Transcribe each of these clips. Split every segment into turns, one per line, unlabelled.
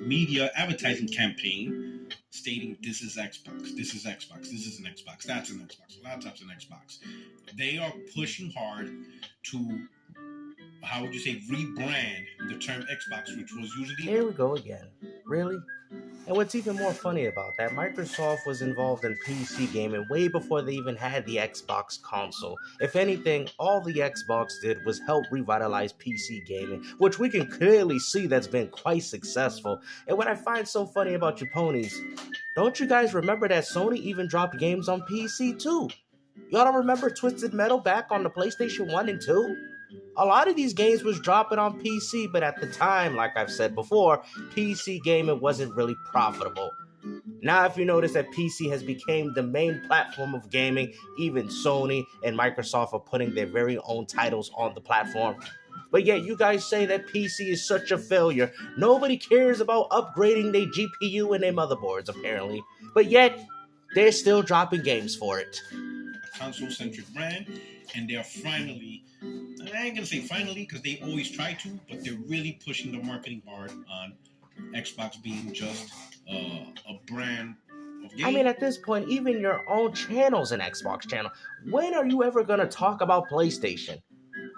media advertising campaign stating this is Xbox, this is Xbox, this is an Xbox, that's an Xbox, laptop's an Xbox. They are pushing hard to, how would you say, rebrand the term Xbox, which was usually...
Here we go again. Really? And what's even more funny about that, Microsoft was involved in PC gaming way before they even had the Xbox console. If anything, all the Xbox did was help revitalize PC gaming, which we can clearly see that's been quite successful. And what I find so funny about you ponies, don't you guys remember that Sony even dropped games on PC too? Y'all don't remember Twisted Metal back on the PlayStation 1 and 2? A lot of these games was dropping on PC, but at the time, like I've said before, PC gaming wasn't really profitable. Now, if you notice that PC has become the main platform of gaming, even Sony and Microsoft are putting their very own titles on the platform. But yet you guys say that PC is such a failure. Nobody cares about upgrading their GPU and their motherboards, apparently. But yet, they're still dropping games for it.
A console-centric brand, and they're finally, I ain't gonna say finally because they always try to, but they're really pushing the marketing hard on Xbox being just a brand of games.
I mean, at this point, even your own channel's an Xbox channel. When are you ever gonna talk about PlayStation?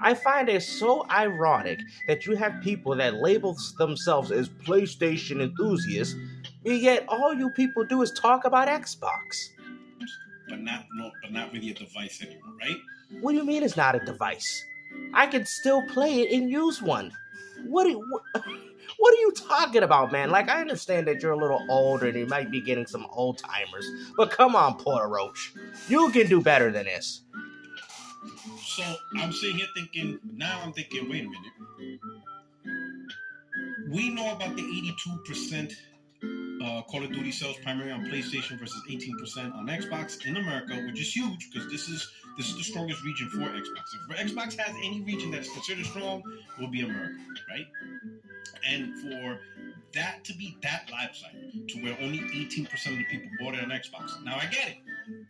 I find it so ironic that you have people that label themselves as PlayStation enthusiasts, yet all you people do is talk about Xbox.
But not really a device anymore, right?
What do you mean it's not a device? I can still play it and use one. What are you talking about, man? Like, I understand that you're a little older and you might be getting some old timers, but come on, Puerto, you can do better than this.
So I'm sitting here thinking, wait a minute. We know about the 82% Call of Duty sales primarily on PlayStation versus 18% on Xbox in America, which is huge because this is the strongest region for Xbox. If Xbox has any region that is considered strong, it will be America, right? And for that to be that lopsided to where only 18% of the people bought it on Xbox. Now I get it.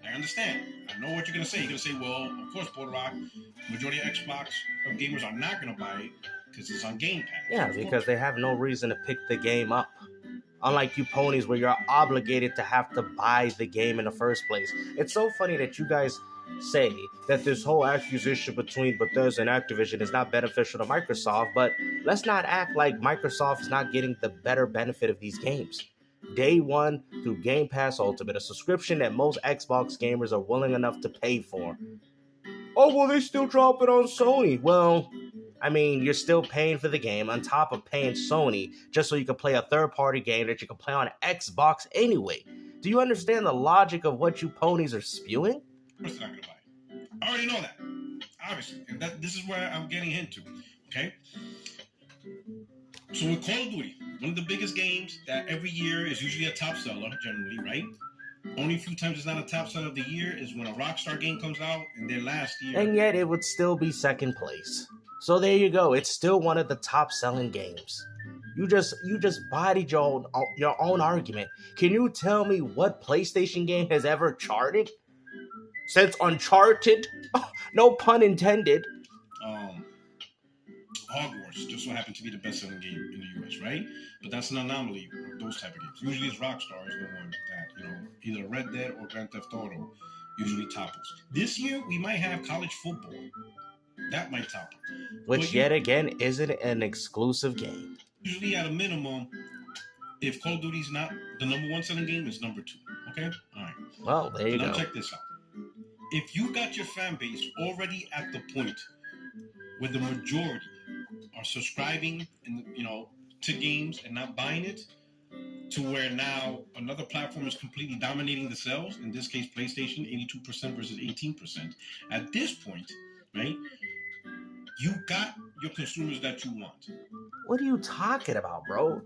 I understand. I know what you're going to say. You're going to say, well, of course, Puerto Rock, majority of Xbox gamers are not going to buy it because it's on Game Pass.
Yeah, because they have no reason to pick the game up. Unlike you ponies where you're obligated to have to buy the game in the first place. It's so funny that you guys say that this whole acquisition between Bethesda and Activision is not beneficial to Microsoft, but let's not act like Microsoft is not getting the better benefit of these games. Day one through Game Pass Ultimate, a subscription that most Xbox gamers are willing enough to pay for. Oh, well, they still drop it on Sony. Well, I mean, you're still paying for the game on top of paying Sony just so you can play a third-party game that you can play on Xbox anyway. Do you understand the logic of what you ponies are spewing?
Of course they're not going to buy it. I already know that, obviously. And this is where I'm getting into, okay? So with Call of Duty, one of the biggest games that every year is usually a top seller, generally, right? Only a few times it's not a top seller of the year is when a Rockstar game comes out, and their last year...
And yet it would still be second place. So there you go. It's still one of the top-selling games. You just bodied your own argument. Can you tell me what PlayStation game has ever charted? Since Uncharted? No pun intended.
Hogwarts just so happened to be the best-selling game in the U.S., right? But that's an anomaly of those type of games. Usually it's Rockstar is the one that, either Red Dead or Grand Theft Auto usually topples. This year, we might have college football. That might top it.
Which, yet again, isn't an exclusive game.
Usually, at a minimum, if Call of Duty's not the number one selling game, it's number two. Okay? All right.
Well, there you go.
Now, check this out. If you got your fan base already at the point where the majority are subscribing to games and not buying it, to where now another platform is completely dominating the sales, in this case, PlayStation, 82% versus 18%. At this point, right, you got your consumers that you want.
What are you talking about, bro?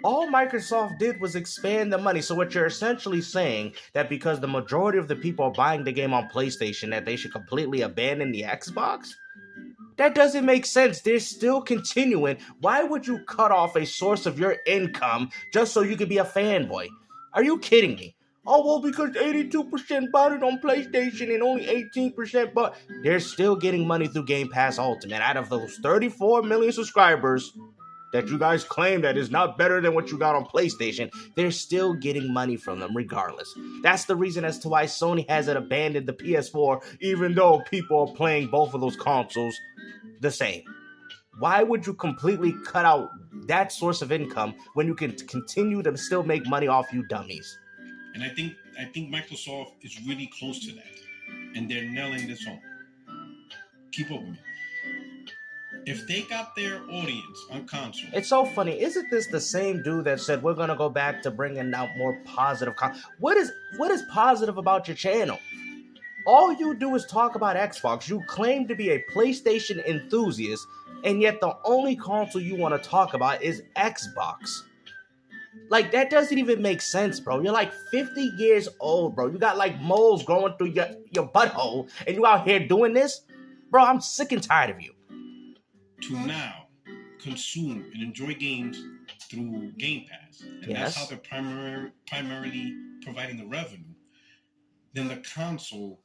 All Microsoft did was expand the money. So what you're essentially saying that because the majority of the people are buying the game on PlayStation that they should completely abandon the Xbox? That doesn't make sense. They're still continuing. Why would you cut off a source of your income just so you could be a fanboy? Are you kidding me? Oh, well, because 82% bought it on PlayStation and only 18%, but they're still getting money through Game Pass Ultimate. Out of those 34 million subscribers, that you guys claim that is not better than what you got on PlayStation, they're still getting money from them regardless. That's the reason as to why Sony hasn't abandoned the PS4, even though people are playing both of those consoles the same. Why would you completely cut out that source of income when you can continue to still make money off you dummies?
And I think Microsoft is really close to that, and they're nailing this home. Keep up with me. If they got their audience on console,
it's so funny. Isn't this the same dude that said we're gonna go back to bringing out more positive content? What is positive about your channel? All you do is talk about Xbox. You claim to be a PlayStation enthusiast, and yet the only console you want to talk about is Xbox. Like, that doesn't even make sense, bro. You're like 50 years old, bro. You got like moles growing through your butthole, and you out here doing this? Bro, I'm sick and tired of you.
To now consume and enjoy games through Game Pass, and
yes,
that's how they're primarily providing the revenue, then the console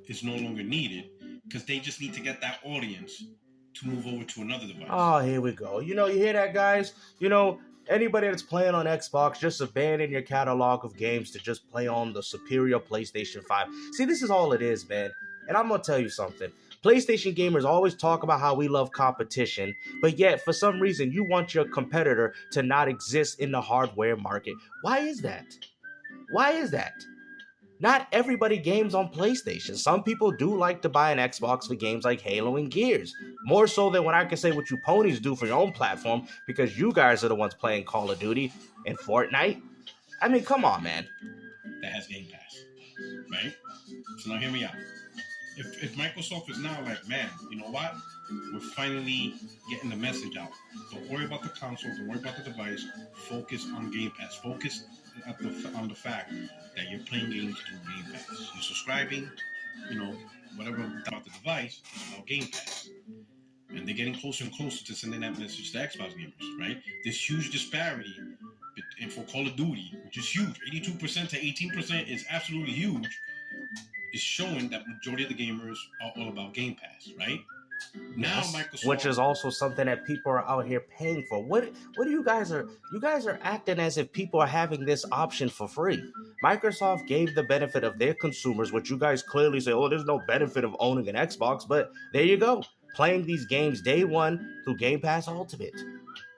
is no longer needed because they just need to get that audience to move over to another device.
Oh, here we go. You hear that, guys? Anybody that's playing on Xbox, just abandon your catalog of games to just play on the superior PlayStation 5. See, this is all it is, man. And I'm going to tell you something. PlayStation gamers always talk about how we love competition, but yet, for some reason, you want your competitor to not exist in the hardware market. Why is that? Why is that? Not everybody games on PlayStation. Some people do like to buy an Xbox for games like Halo and Gears. More so than what I can say what you ponies do for your own platform, because you guys are the ones playing Call of Duty and Fortnite. I mean, come on, man.
That has Game Pass, right? So now hear me out. If Microsoft is now like, man, you know what? We're finally getting the message out. Don't worry about the console. Don't worry about the device. Focus on Game Pass. Focus on the fact that you're playing games through Game Pass. You're subscribing, whatever about the device, it's about Game Pass. And they're getting closer and closer to sending that message to Xbox gamers, right? This huge disparity, and for Call of Duty, which is huge, 82% to 18% is absolutely huge, is showing that majority of the gamers are all about Game Pass, right? Now Microsoft,
which is also something that people are out here paying for. What do you guys are acting as if people are having this option for free. Microsoft gave the benefit of their consumers, which you guys clearly say, oh, there's no benefit of owning an Xbox, but there you go, playing these games day one through Game Pass Ultimate.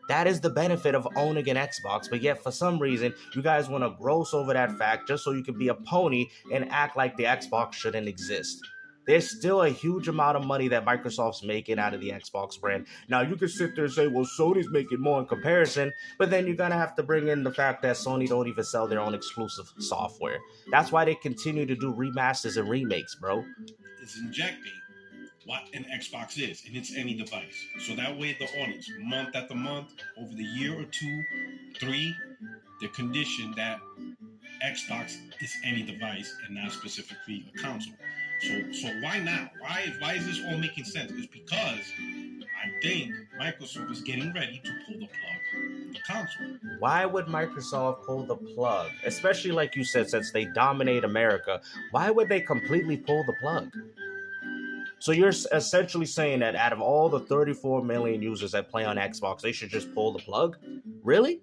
That is the benefit of owning an Xbox, but yet for some reason, you guys want to gross over that fact just so you can be a pony and act like the Xbox shouldn't exist. There's still a huge amount of money that Microsoft's making out of the Xbox brand. Now, you can sit there and say, well, Sony's making more in comparison, but then you're going to have to bring in the fact that Sony don't even sell their own exclusive software. That's why they continue to do remasters and remakes, bro.
It's injecting what an Xbox is, and it's any device. So that way the audience, month after month, over the year or 2, 3, they're conditioned that Xbox is any device and not specifically a console. So why not? Why is this all making sense? It's because I think Microsoft is getting ready to pull the plug on the console.
Why would Microsoft pull the plug? Especially like you said, since they dominate America, why would they completely pull the plug? So you're essentially saying that out of all the 34 million users that play on Xbox, they should just pull the plug? Really?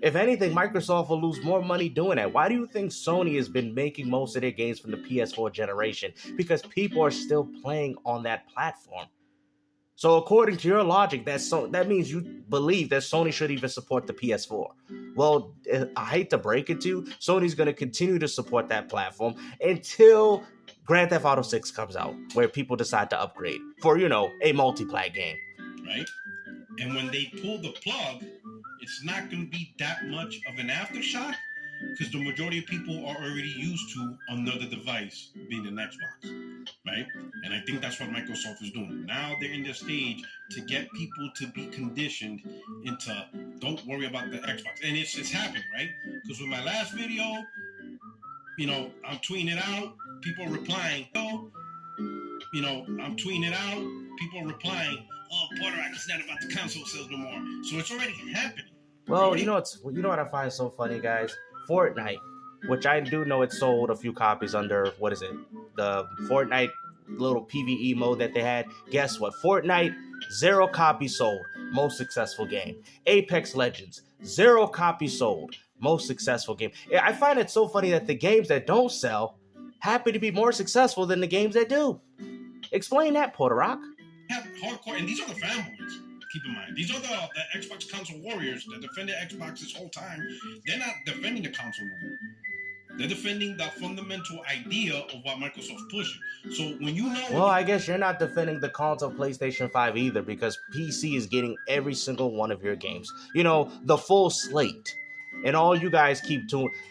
If anything, Microsoft will lose more money doing that. Why do you think Sony has been making most of their games from the PS4 generation? Because people are still playing on that platform. So according to your logic, that means you believe that Sony should even support the PS4. Well, I hate to break it to you, Sony's going to continue to support that platform until Grand Theft Auto 6 comes out, where people decide to upgrade for, a multiplayer game.
Right? And when they pull the plug, it's not going to be that much of an aftershock because the majority of people are already used to another device being an Xbox, right? And I think that's what Microsoft is doing. Now they're in the stage to get people to be conditioned into don't worry about the Xbox. And it's happening, right? Because with my last video, I'm tweeting it out, people are replying, I'm tweeting it out, people are replying, oh, Puerto, it's not about the console sales no more. So it's already happening.
Well, you know what I find so funny, guys? Fortnite, which I do know it sold a few copies under, the Fortnite little PvE mode that they had. Guess what? Fortnite, 0 copies sold. most successful game. Apex Legends, 0 copies sold, most successful game. I find it so funny that the games that don't sell happen to be more successful than the games that do. Explain that, Puerto Rock.
Have hardcore, and these are the fanboys. Keep in mind, these are the Xbox console warriors that defended Xbox this whole time. They're not defending the console no more. They're defending the fundamental idea of what Microsoft's pushing. So when you know...
Well, I guess you're not defending the console PlayStation 5 either, because PC is getting every single one of your games. You know, the full slate. And all you guys keep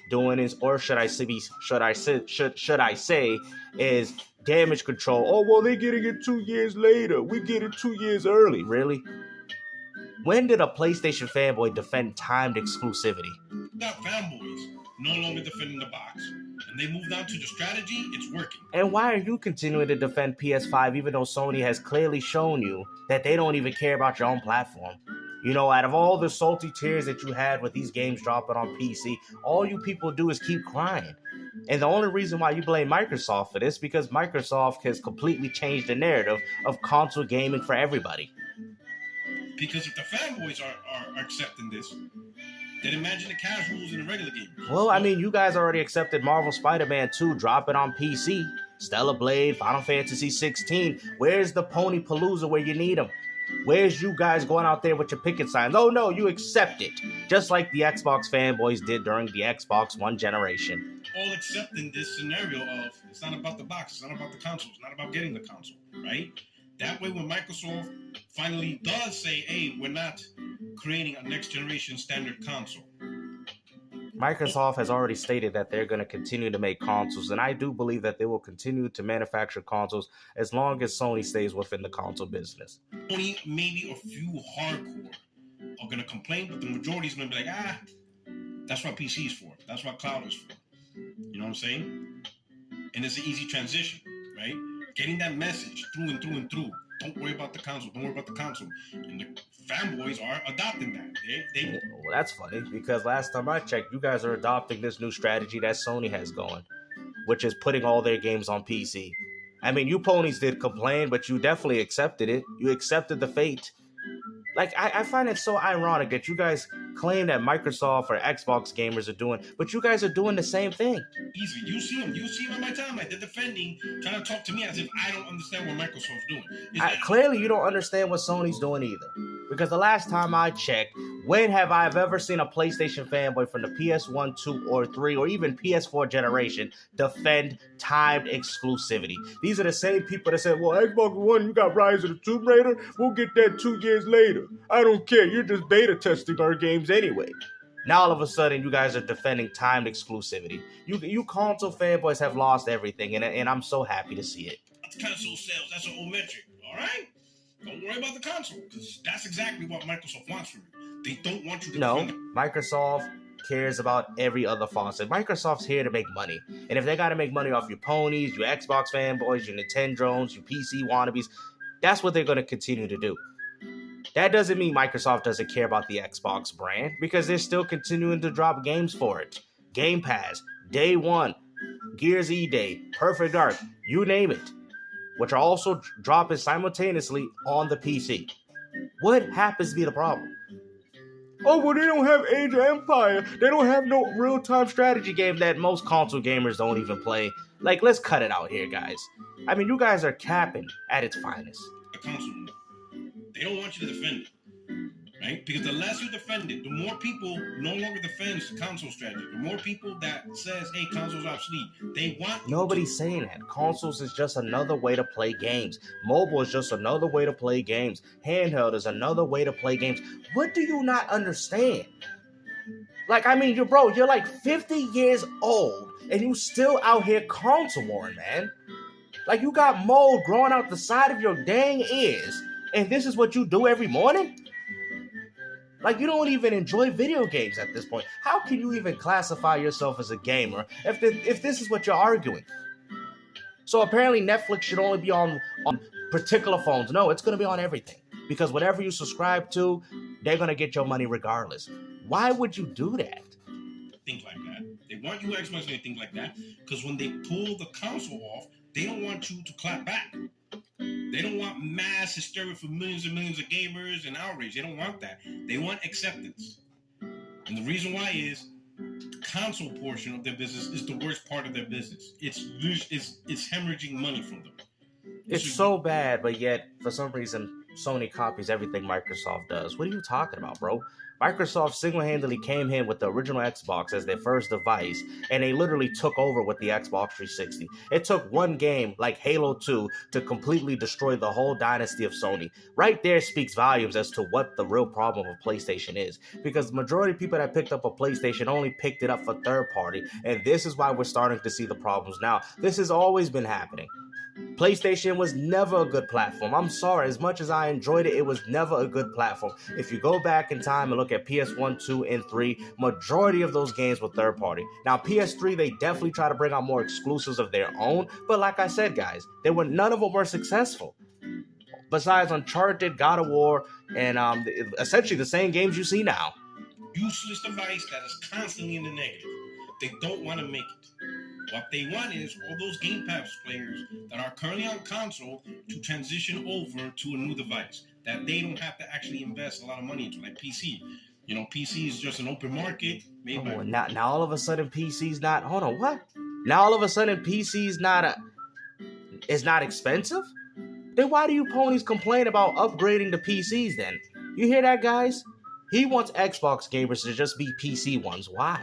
doing is, or should I say, is damage control. Oh, well, they're getting it 2 years later. We get it 2 years early. Really? When did a PlayStation fanboy defend timed exclusivity?
Got fanboys no longer defending the box, and they moved on to the strategy. It's working.
And why are you continuing to defend PS5 even though Sony has clearly shown you that they don't even care about your own platform? You know, out of all the salty tears that you had with these games dropping on PC, all you people do is keep crying. And the only reason why you blame Microsoft for this is because Microsoft has completely changed the narrative of console gaming for everybody.
Because if the fanboys are accepting this, then imagine the casuals in the regular game.
Well, I mean, you guys already accepted Marvel Spider-Man 2 dropping on PC, Stellar Blade, Final Fantasy 16. Where's the Pony Palooza where you need them? Where's you guys going out there with your picket signs? Oh no, you accept it. Just like the Xbox fanboys did during the Xbox One generation.
All accepting this scenario of, it's not about the box, it's not about the console, it's not about getting the console, right? That way when Microsoft finally does say, hey, we're not creating a next generation standard console.
Microsoft has already stated that they're going to continue to make consoles, and I do believe that they will continue to manufacture consoles as long as Sony stays within the console business.
Only maybe a few hardcore are going to complain, but the majority is going to be like, that's what PC is for. That's what cloud is for. You know what I'm saying? And it's an easy transition, right? Getting that message through and through and through. Don't worry about the console. Don't worry about the console. And the fanboys are adopting that.
Well, that's funny, because last time I checked, you guys are adopting this new strategy that Sony has going, which is putting all their games on PC. I mean, you ponies did complain, but you definitely accepted it. You accepted the fate. Like, I find it so ironic that you guys claim that Microsoft or Xbox gamers are doing, but you guys are doing the same thing.
Easy. You see them on my timeline. They're defending, trying to talk to me as if I don't understand what Microsoft's doing.
Clearly, you don't understand what Sony's doing either. Because the last time I checked, when have I ever seen a PlayStation fanboy from the PS1, 2, or 3, or even PS4 generation defend timed exclusivity? These are the same people that said, well, Xbox One, you got Rise of the Tomb Raider, we'll get that 2 years later. I don't care, you're just beta testing our games anyway. Now all of a sudden, you guys are defending timed exclusivity. You console fanboys have lost everything, and I'm so happy to see it.
That's console sales, that's an old metric, all right? Don't worry about the console, because that's exactly what Microsoft wants from you. They don't want you to defend it.
Microsoft cares about every other faucet. Microsoft's here to make money. And if they got to make money off your ponies, your Xbox fanboys, your Nintendros, your PC wannabes, that's what they're going to continue to do. That doesn't mean Microsoft doesn't care about the Xbox brand, because they're still continuing to drop games for it. Game Pass, Day One, Gears E-Day, Perfect Dark, you name it, which are also dropping simultaneously on the PC. What happens to be the problem? Oh, well, they don't have Age of Empire. They don't have no real-time strategy game that most console gamers don't even play. Like, let's cut it out here, guys. I mean, you guys are capping at its finest.
The console, they don't want you to defend it, right? Because the less you defend it, the more people no longer defends the console strategy. The more people that says, hey, console's obsolete. They want...
Nobody's saying that. Consoles is just another way to play games. Mobile is just another way to play games. Handheld is another way to play games. What do you not understand? Like, I mean, you're like 50 years old, and you still out here console warring, man. Like, you got mold growing out the side of your dang ears, and this is what you do every morning? Like, you don't even enjoy video games at this point. How can you even classify yourself as a gamer if this is what you're arguing? So apparently Netflix should only be on particular phones. No, it's going to be on everything. Because whatever you subscribe to, they're going to get your money regardless. Why would you do that?
Think like that. They want you Xbox to think like that, because when they pull the console off, They don't want you to clap back. They don't want mass hysteria for millions and millions of gamers and outrage. They don't want that. They want acceptance. And the reason why is the console portion of their business is the worst part of their business. It's hemorrhaging money from them.
It's so bad, but yet, for some reason, Sony copies everything Microsoft does. What are you talking about, bro? Microsoft single-handedly came in with the original Xbox as their first device, and they literally took over with the Xbox 360. It took one game, like Halo 2, to completely destroy the whole dynasty of Sony. Right there speaks volumes as to what the real problem of PlayStation is, because the majority of people that picked up a PlayStation only picked it up for third-party, and this is why we're starting to see the problems now. This has always been happening. PlayStation was never a good platform. I'm sorry, as much as I enjoyed it, it was never a good platform. If you go back in time and look at PS1, 2, and 3, majority of those games were third party. Now, PS3, they definitely try to bring out more exclusives of their own, but like I said, guys, none of them were successful. Besides Uncharted, God of War, and essentially the same games you see now.
Useless device that is constantly in the negative. They don't want to make it. What they want is all those Game Pass players that are currently on console to transition over to a new device that they don't have to actually invest a lot of money into, like PC. You know, PC is just an open market made by.
Now all of a sudden PC's not. Hold on, what? Now all of a sudden PC's not is not expensive? Then why do you ponies complain about upgrading the PCs then? You hear that, guys? He wants Xbox gamers to just be PC ones. Why?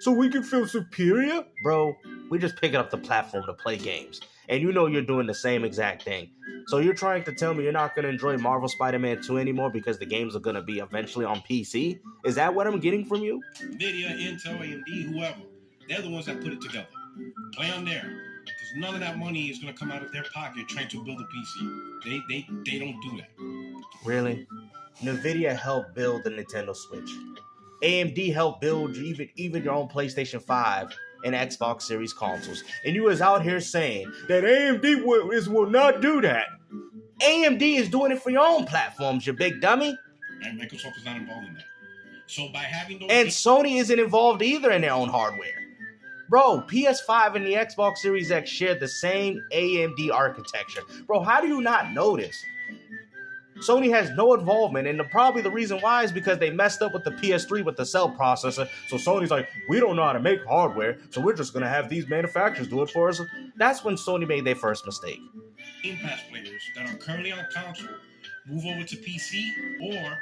So we can feel superior? Bro, we're just picking up the platform to play games. And you know you're doing the same exact thing. So you're trying to tell me you're not going to enjoy Marvel Spider-Man 2 anymore because the games are going to be eventually on PC? Is that what I'm getting from you?
Nvidia, Intel, AMD, whoever. They're the ones that put it together. Play on there. Because none of that money is going to come out of their pocket trying to build a PC. They don't do that.
Really? Nvidia helped build the Nintendo Switch. AMD helped build even your own PlayStation 5 and Xbox Series consoles. And you was out here saying that AMD will not do that. AMD is doing it for your own platforms, you big dummy.
And Microsoft is not involved in that. So by having those...
And Sony isn't involved either in their own hardware. Bro, PS5 and the Xbox Series X share the same AMD architecture. Bro, how do you not know this? Sony has no involvement, and probably the reason why is because they messed up with the PS3 with the cell processor. So Sony's like, we don't know how to make hardware, so we're just going to have these manufacturers do it for us. That's when Sony made their first mistake.
Game Pass players that are currently on console move over to PC, or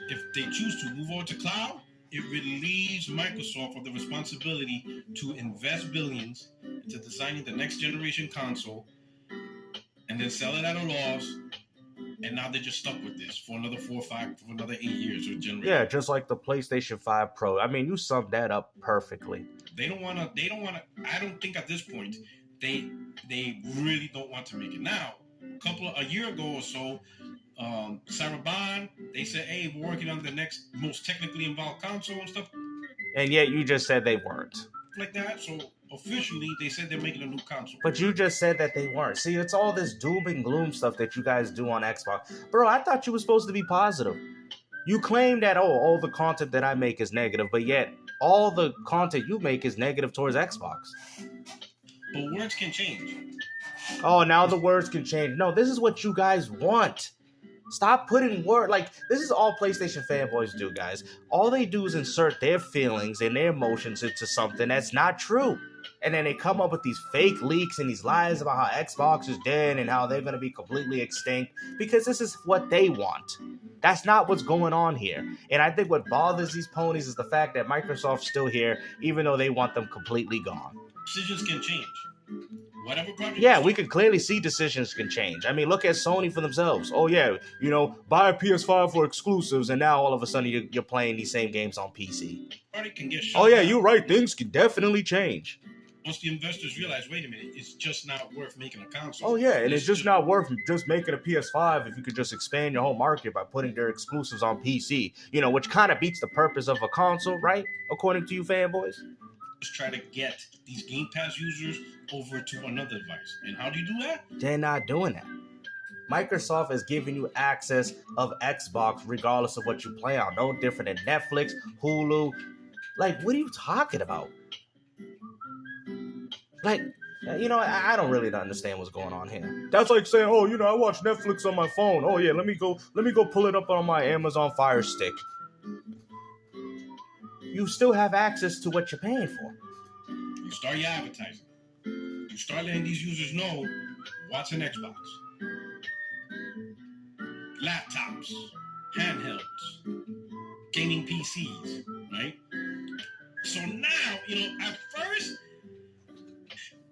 if they choose to move over to cloud, it relieves Microsoft of the responsibility to invest billions into designing the next generation console and then sell it at a loss. And now they're just stuck with this for another 4 or 5, for another 8 years or generation.
Yeah, just like the PlayStation 5 Pro. I mean, you summed that up perfectly.
They don't want to. I don't think at this point they really don't want to make it. Now, a year ago or so, Sarabon, they said, hey, we're working on the next most technically involved console and stuff.
And yet you just said they weren't.
Like that. So officially, they said they're making a new console.
But you just said that they weren't. See, it's all this doom and gloom stuff that you guys do on Xbox. Bro, I thought you were supposed to be positive. You claim that, all the content that I make is negative, but yet all the content you make is negative towards Xbox.
But words can change.
Oh, now the words can change. No, this is what you guys want. Stop putting this is all PlayStation fanboys do, guys. All they do is insert their feelings and their emotions into something that's not true. And then they come up with these fake leaks and these lies about how Xbox is dead and how they're going to be completely extinct because this is what they want. That's not what's going on here. And I think what bothers these ponies is the fact that Microsoft's still here, even though they want them completely gone.
Decisions can change. Whatever project.
Yeah, we can clearly see decisions can change. I mean, look at Sony for themselves. Oh, yeah, buy a PS5 for exclusives, and now all of a sudden you're playing these same games on PC.
Can get
oh, yeah, you're right. Things can definitely change.
Once the investors realize, wait a minute, it's just not worth making a console.
Oh, yeah, and it's just not worth just making a PS5 if you could just expand your whole market by putting their exclusives on PC, which kind of beats the purpose of a console, right? According to you fanboys.
Just try to get these Game Pass users over to another device. And how do you do that?
They're not doing that. Microsoft is giving you access of Xbox regardless of what you play on. No different than Netflix, Hulu. What are you talking about? You know, I don't really understand what's going on here. That's like saying, oh, you know, I watch Netflix on my phone. Oh yeah, let me go pull it up on my Amazon Fire Stick. You still have access to what you're paying for.
You start your advertising. You start letting these users know what's an Xbox. Laptops, handhelds, gaming PCs, right? So now, you know, at first,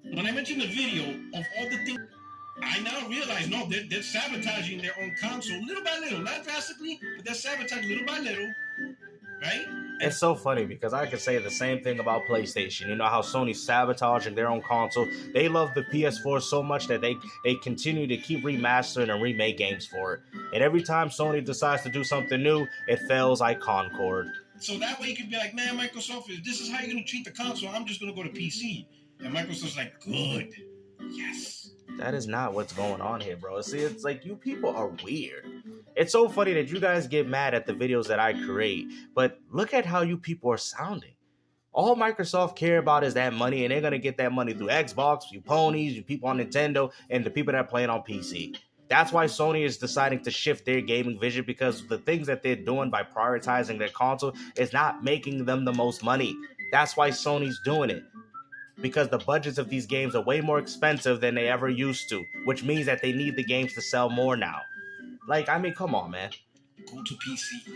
when I mentioned the video of all the things, I now realize, no, they're sabotaging their own console little by little, not drastically, but they're sabotaging little by little, right?
It's so funny because I could say the same thing about PlayStation. You know how Sony's sabotaging their own console. They love the PS4 so much that they continue to keep remastering and remake games for it. And every time Sony decides to do something new, it fails like Concord.
So that way you could be like, man, Microsoft, if this is how you're going to treat the console, I'm just going to go to PC. And Microsoft's like, good. Yes.
That is not what's going on here, bro. See, it's like you people are weird. It's so funny that you guys get mad at the videos that I create, but look at how you people are sounding. All Microsoft care about is that money, and they're going to get that money through Xbox, you ponies, you people on Nintendo, and the people that are playing on PC. That's why Sony is deciding to shift their gaming vision, because the things that they're doing by prioritizing their console is not making them the most money. That's why Sony's doing it. Because the budgets of these games are way more expensive than they ever used to, which means that they need the games to sell more now. Like, I mean, come on, man.
Go to PC.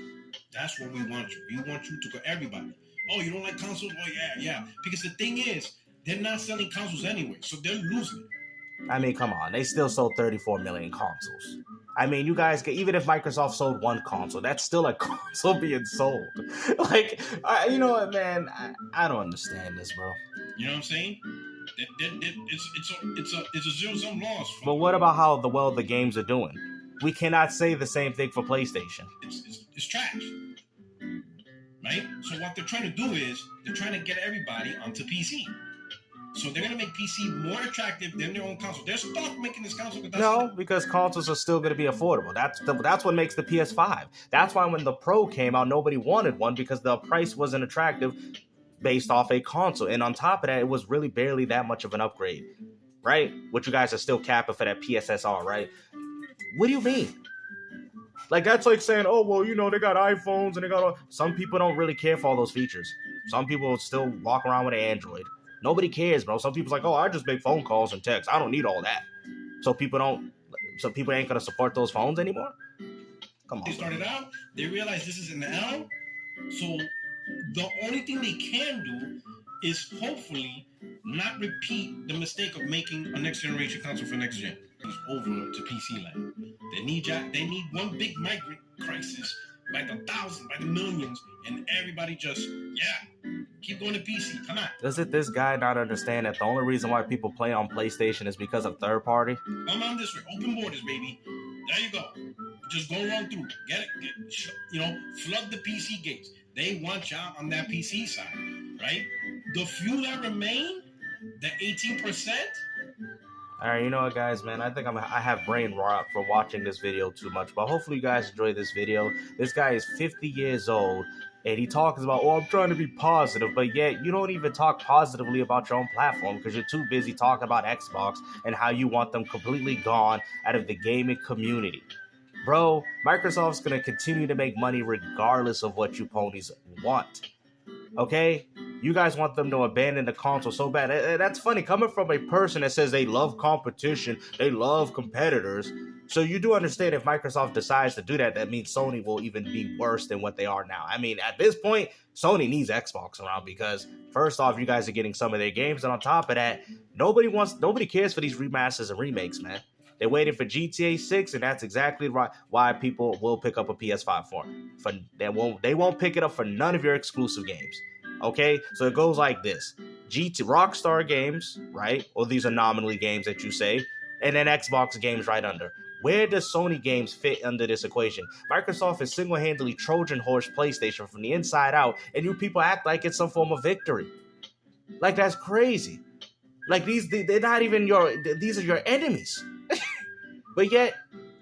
That's what we want you. We want you to go, everybody. Oh, you don't like consoles? Oh, yeah. Because the thing is, they're not selling consoles anyway, so they're losing it.
I mean, come on. They still sold 34 million consoles. I mean, you guys, even if Microsoft sold one console, that's still a console being sold. Like, you know what, man? I don't understand this, bro.
You know what I'm saying? It's a zero-sum loss.
But what about how well the games are doing? We cannot say the same thing for PlayStation.
It's trash, right? So what they're trying to do is they're trying to get everybody onto PC. So they're going to make PC more attractive than their own console. They're stuck making this console.
No, because consoles are still going to be affordable. That's what makes the PS5. That's why when the Pro came out, nobody wanted one, because the price wasn't attractive based off a console. And on top of that, it was really barely that much of an upgrade, right? Which you guys are still capping for that PSSR, right? What do you mean? Like, that's like saying, oh, well, you know, they got iPhones and they got all... Some people don't really care for all those features. Some people still walk around with an Android. Nobody cares, bro. Some people's like, oh, I just make phone calls and texts. I don't need all that. So people ain't gonna support those phones anymore? Come on.
They started out, they realized this is an L. So the only thing they can do is hopefully not repeat the mistake of making a next generation console for next gen. It's over to PC land. They need one big migrant crisis by the thousands, by the millions, and everybody just, keep going to PC. Come on.
Doesn't this guy not understand that the only reason why people play on PlayStation is because of third party?
Come on this way. Open borders, baby. There you go. Just go run through. Flood the PC gates. They want y'all on that PC side, right? The few that remain, the 18%.
All right, you know what, guys, man? I think I have brain rot for watching this video too much, but hopefully you guys enjoy this video. This guy is 50 years old, and he talks about, oh, I'm trying to be positive, but yet you don't even talk positively about your own platform because you're too busy talking about Xbox and how you want them completely gone out of the gaming community. Bro, Microsoft's going to continue to make money regardless of what you ponies want. Okay? You guys want them to abandon the console so bad. That's funny, coming from a person that says they love competition, they love competitors. So you do understand if Microsoft decides to do that, that means Sony will even be worse than what they are now. I mean, at this point, Sony needs Xbox around because, first off, you guys are getting some of their games, and on top of that, nobody cares for these remasters and remakes, man. They're waiting for GTA 6, and that's exactly why people will pick up a PS5 for it. They won't pick it up for none of your exclusive games. Okay, so it goes like this: Rockstar games, right? Or these are nominally games that you say, and then Xbox games right under. Where does Sony games fit under this equation? Microsoft is single-handedly Trojan horse PlayStation from the inside out, and you people act like it's some form of victory. Like, that's crazy. Like, they're not even these are your enemies. But yet,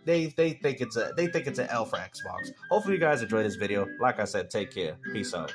they think it's an L for Xbox. Hopefully you guys enjoyed this video. Like I said, take care. Peace out.